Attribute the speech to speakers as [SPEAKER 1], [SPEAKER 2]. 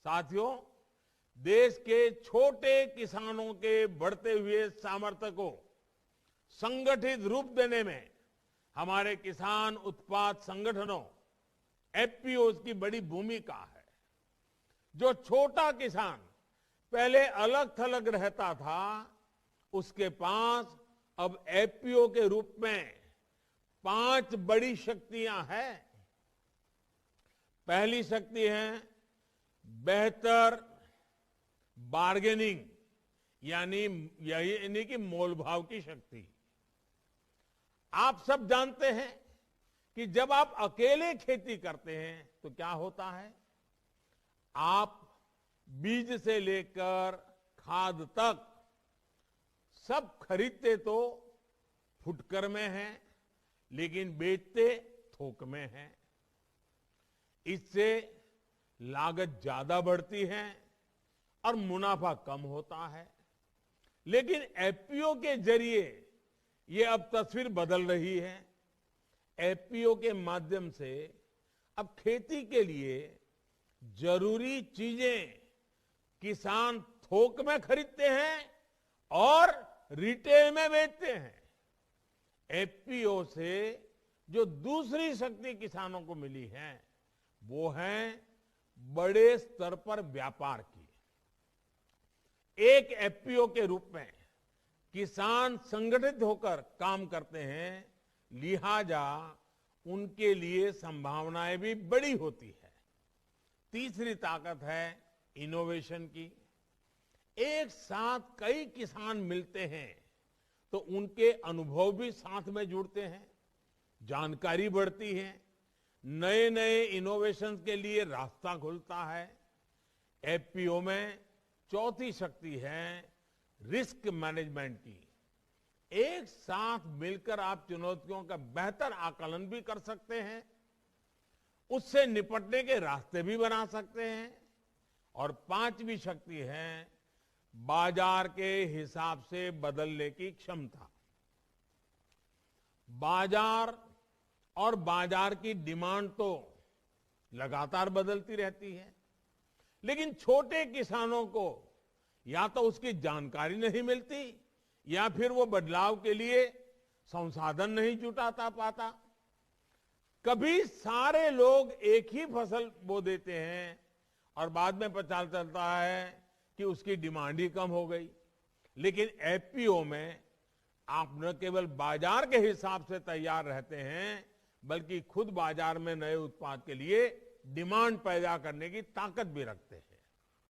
[SPEAKER 1] साथियों, देश के छोटे किसानों के बढ़ते हुए सामर्थ्य को संगठित रूप देने में हमारे किसान उत्पाद संगठनों एफपीओ की बड़ी भूमिका है। जो छोटा किसान पहले अलग थलग रहता था, उसके पास अब एफपीओ के रूप में 5 बड़ी शक्तियां हैं। पहली शक्ति है बेहतर बार्गेनिंग, यानी कि मोलभाव की शक्ति। आप सब जानते हैं कि जब आप अकेले खेती करते हैं तो क्या होता है, आप बीज से लेकर खाद तक सब खरीदते तो फुटकर में हैं, लेकिन बेचते थोक में हैं। इससे लागत ज्यादा बढ़ती है और मुनाफा कम होता है। लेकिन एफपीओ के जरिए ये अब तस्वीर बदल रही है। एफपीओ के माध्यम से अब खेती के लिए जरूरी चीजें किसान थोक में खरीदते हैं और रिटेल में बेचते हैं। एफपीओ से जो दूसरी शक्ति किसानों को मिली है वो है बड़े स्तर पर व्यापार की। एक एफपीओ के रूप में किसान संगठित होकर काम करते हैं, लिहाजा उनके लिए संभावनाएं भी बड़ी होती है। तीसरी ताकत है इनोवेशन की। एक साथ कई किसान मिलते हैं तो उनके अनुभव भी साथ में जुड़ते हैं, जानकारी बढ़ती है, नए नए इनोवेशन के लिए रास्ता खुलता है। एफपीओ में चौथी शक्ति है रिस्क मैनेजमेंट की। एक साथ मिलकर आप चुनौतियों का बेहतर आकलन भी कर सकते हैं, उससे निपटने के रास्ते भी बना सकते हैं। और पांचवी शक्ति है बाजार के हिसाब से बदलने की क्षमता। बाजार और बाजार की डिमांड तो लगातार बदलती रहती है, लेकिन छोटे किसानों को या तो उसकी जानकारी नहीं मिलती या फिर वो बदलाव के लिए संसाधन नहीं जुटाता पाता। कभी सारे लोग एक ही फसल बो देते हैं और बाद में पता चलता है कि उसकी डिमांड ही कम हो गई। लेकिन एफपीओ में आप न केवल बाजार के हिसाब से तैयार रहते हैं, बल्कि खुद बाजार में नए उत्पाद के लिए डिमांड पैदा करने की ताकत भी रखते हैं।